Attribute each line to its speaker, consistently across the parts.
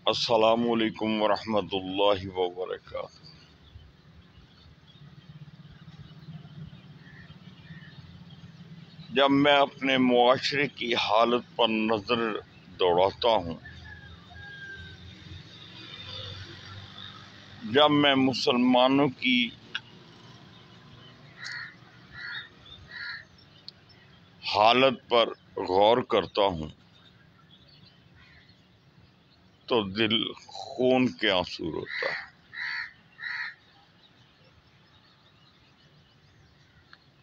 Speaker 1: السلام علیکم ورحمۃ اللہ وبرکاتہ۔ جب میں اپنے معاشرے کی حالت پر نظر دوڑاتا ہوں، جب میں مسلمانوں کی حالت پر غور کرتا ہوں تو دل خون کے آنسو روتا ہے،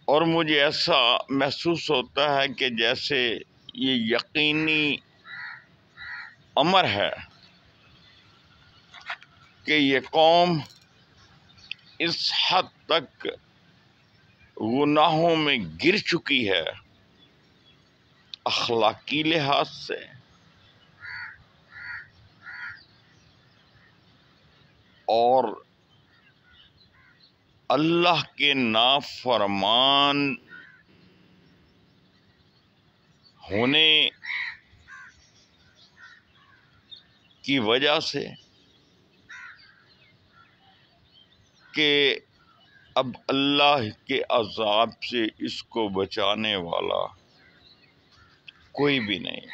Speaker 1: اور مجھے ایسا محسوس ہوتا ہے کہ جیسے یہ یقینی امر ہے کہ یہ قوم اس حد تک گناہوں میں گر چکی ہے، اخلاقی لحاظ سے اور اللہ کے نافرمان ہونے کی وجہ سے، کہ اب اللہ کے عذاب سے اس کو بچانے والا کوئی بھی نہیں۔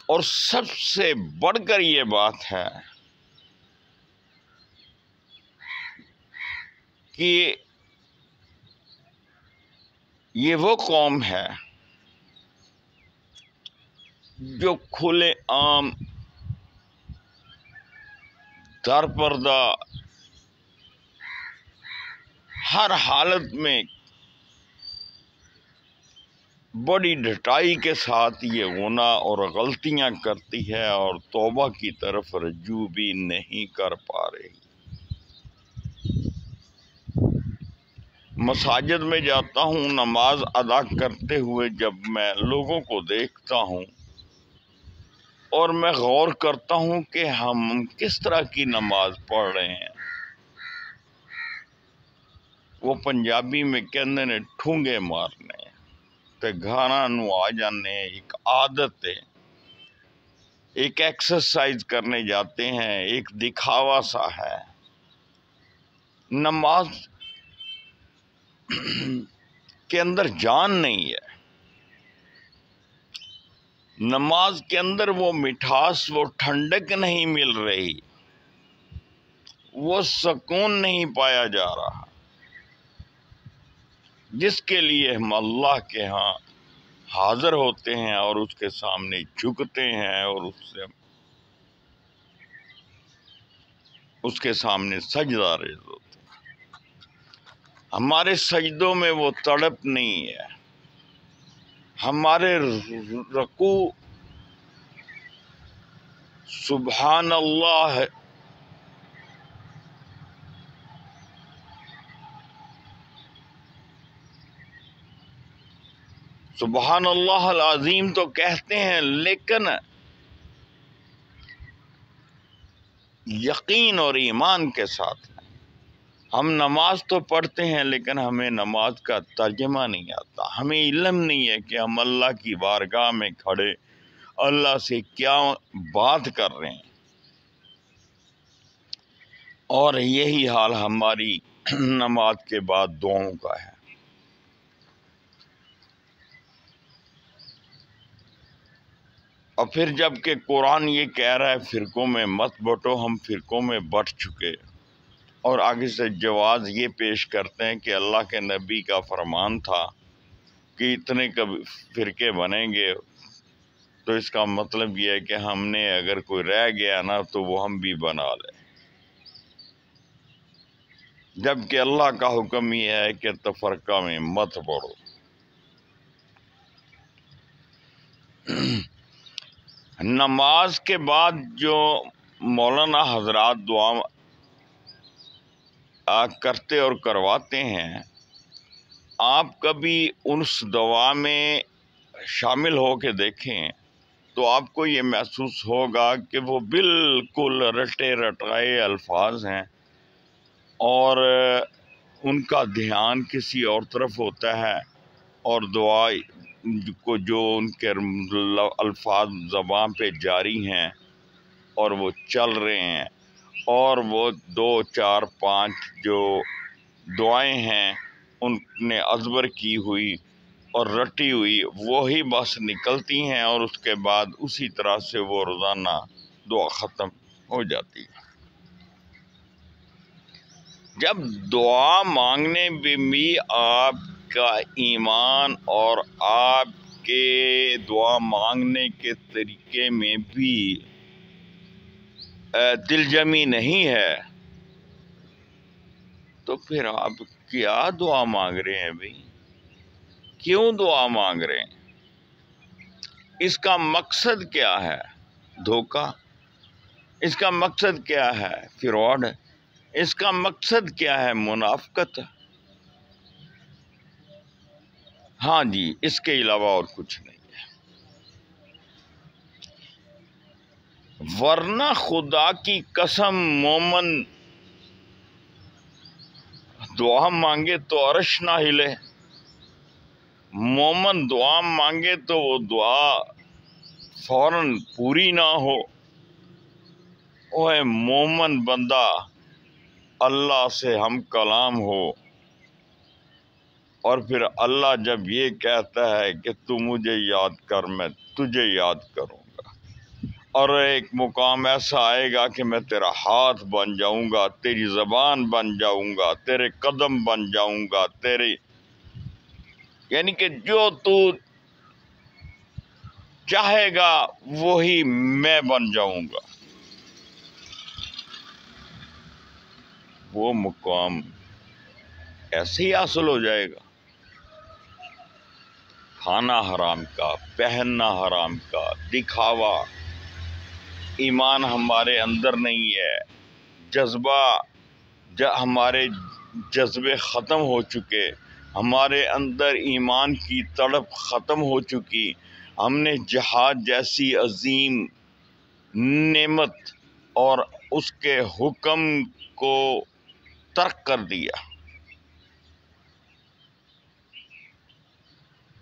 Speaker 1: اور سب سے بڑھ کر یہ بات ہے کہ یہ وہ قوم ہے جو کھلے عام در پردہ ہر حالت میں بڑی ڈٹائی کے ساتھ یہ گناہ اور غلطیاں کرتی ہے اور توبہ کی طرف رجوع بھی نہیں کر پا رہی۔ مساجد میں جاتا ہوں، نماز ادا کرتے ہوئے جب میں لوگوں کو دیکھتا ہوں اور میں غور کرتا ہوں کہ ہم کس طرح کی نماز پڑھ رہے ہیں، وہ پنجابی میں کہندے نے ٹھونگے مارنے تے گھراں نوں آ جانے، ایک عادت ہے، ایک ایکسرسائز کرنے جاتے ہیں، ایک دکھاوا سا ہے۔ نماز کے اندر جان نہیں ہے، نماز کے اندر وہ مٹھاس، وہ ٹھنڈک نہیں مل رہی، وہ سکون نہیں پایا جا رہا جس کے لیے ہم اللہ کے ہاں حاضر ہوتے ہیں اور اس کے سامنے جھکتے ہیں اور اس کے سامنے سجدہ ریز ہوتے ہیں۔ ہمارے سجدوں میں وہ تڑپ نہیں ہے، ہمارے رکوع سبحان اللہ سبحان اللہ العظیم تو کہتے ہیں، لیکن یقین اور ایمان کے ساتھ ہم نماز تو پڑھتے ہیں، لیکن ہمیں نماز کا ترجمہ نہیں آتا، ہمیں علم نہیں ہے کہ ہم اللہ کی بارگاہ میں کھڑے اللہ سے کیا بات کر رہے ہیں۔ اور یہی حال ہماری نماز کے بعد دعاؤں کا ہے۔ اور پھر جب کہ قرآن یہ کہہ رہا ہے فرقوں میں مت بٹو، ہم فرقوں میں بٹ چکے، اور آگے سے جواز یہ پیش کرتے ہیں کہ اللہ کے نبی کا فرمان تھا کہ اتنے فرقے بنیں گے، تو اس کا مطلب یہ ہے کہ ہم نے اگر کوئی رہ گیا نا تو وہ ہم بھی بنا لیں، جبکہ اللہ کا حکم یہ ہے کہ تفرقہ میں مت پڑو۔ نماز کے بعد جو مولانا حضرات دعا کرتے اور کرواتے ہیں، آپ کبھی اس دعا میں شامل ہو کے دیکھیں تو آپ کو یہ محسوس ہوگا کہ وہ بالکل رٹے رٹائے الفاظ ہیں اور ان کا دھیان کسی اور طرف ہوتا ہے، اور دعا کو جو ان کے الفاظ زبان پہ جاری ہیں اور وہ چل رہے ہیں، اور وہ 2 4 5 جو دعائیں ہیں ان نے ازبر کی ہوئی اور رٹی ہوئی وہی بس نکلتی ہیں، اور اس کے بعد اسی طرح سے وہ روزانہ دعا ختم ہو جاتی ہے۔ جب دعا مانگنے میں بھی آپ کا ایمان اور آپ کے دعا مانگنے کے طریقے میں بھی دل جمی نہیں ہے، تو پھر آپ کیا دعا مانگ رہے ہیں بھائی؟ کیوں دعا مانگ رہے ہیں؟ اس کا مقصد کیا ہے؟ دھوکہ؟ اس کا مقصد کیا ہے؟ فراڈ؟ اس کا مقصد کیا ہے؟ منافقت؟ ہاں جی، اس کے علاوہ اور کچھ نہیں ہے۔ ورنہ خدا کی قسم مومن دعا مانگے تو عرش نہ ہلے، مومن دعا مانگے تو وہ دعا فوراً پوری نہ ہو۔ اوہ مومن بندہ اللہ سے ہم کلام ہو، اور پھر اللہ جب یہ کہتا ہے کہ تو مجھے یاد کر، میں تجھے یاد کروں گا، اور ایک مقام ایسا آئے گا کہ میں تیرا ہاتھ بن جاؤں گا، تیری زبان بن جاؤں گا، تیرے قدم بن جاؤں گا، یعنی کہ جو تو چاہے گا وہی میں بن جاؤں گا۔ وہ مقام ایسے ہی حاصل ہو جائے گا۔ کھانا حرام کا، پہننا حرام کا، دکھاوا، ایمان ہمارے اندر نہیں ہے، ہمارے جذبے ختم ہو چکے، ہمارے اندر ایمان کی تڑپ ختم ہو چکی، ہم نے جہاد جیسی عظیم نعمت اور اس کے حکم کو ترک کر دیا،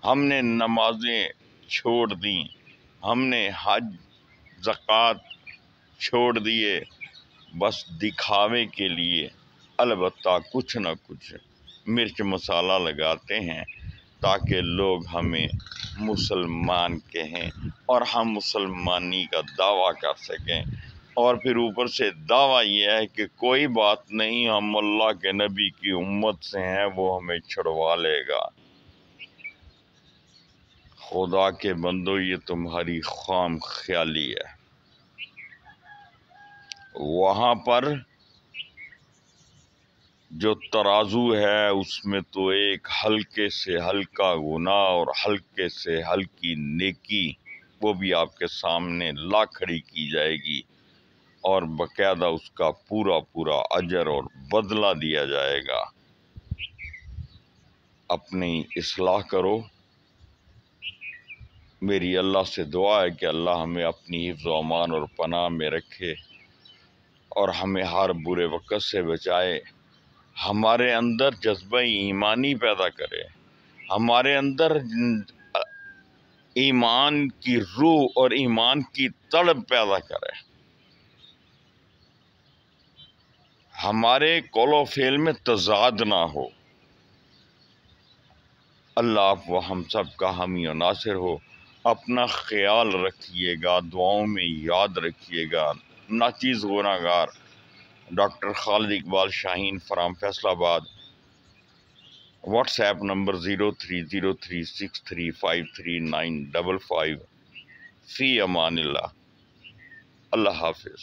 Speaker 1: ہم نے نمازیں چھوڑ دیں، ہم نے حج زکوٰۃ چھوڑ دیے، بس دکھاوے کے لیے البتہ کچھ نہ کچھ مرچ مسالہ لگاتے ہیں تاکہ لوگ ہمیں مسلمان کہیں اور ہم مسلمانی کا دعویٰ کر سکیں، اور پھر اوپر سے دعویٰ یہ ہے کہ کوئی بات نہیں، ہم اللہ کے نبی کی امت سے ہیں، وہ ہمیں چھڑوا لے گا۔ خدا کے بندو، یہ تمہاری خام خیالی ہے۔ وہاں پر جو ترازو ہے اس میں تو ایک ہلکے سے ہلکا گناہ اور ہلکے سے ہلکی نیکی وہ بھی آپ کے سامنے لا کھڑی کی جائے گی، اور باقاعدہ اس کا پورا پورا اجر اور بدلہ دیا جائے گا۔ اپنی اصلاح کرو۔ میری اللہ سے دعا ہے کہ اللہ ہمیں اپنی حفظ و امان اور پناہ میں رکھے، اور ہمیں ہر برے وقت سے بچائے، ہمارے اندر جذبہ ایمانی پیدا کرے، ہمارے اندر ایمان کی روح اور ایمان کی طلب پیدا کرے، ہمارے قول و فعل میں تضاد نہ ہو۔ اللہ آپ و ہم سب کا حامی و ناصر ہو۔ اپنا خیال رکھیے گا، دعاؤں میں یاد رکھیے گا۔ ناچیز گناہ گار doctor Khalid Iqbal Shaheen from Faisalabad. WhatsApp number 030363539555۔ فی امان اللہ۔ اللہ حافظ۔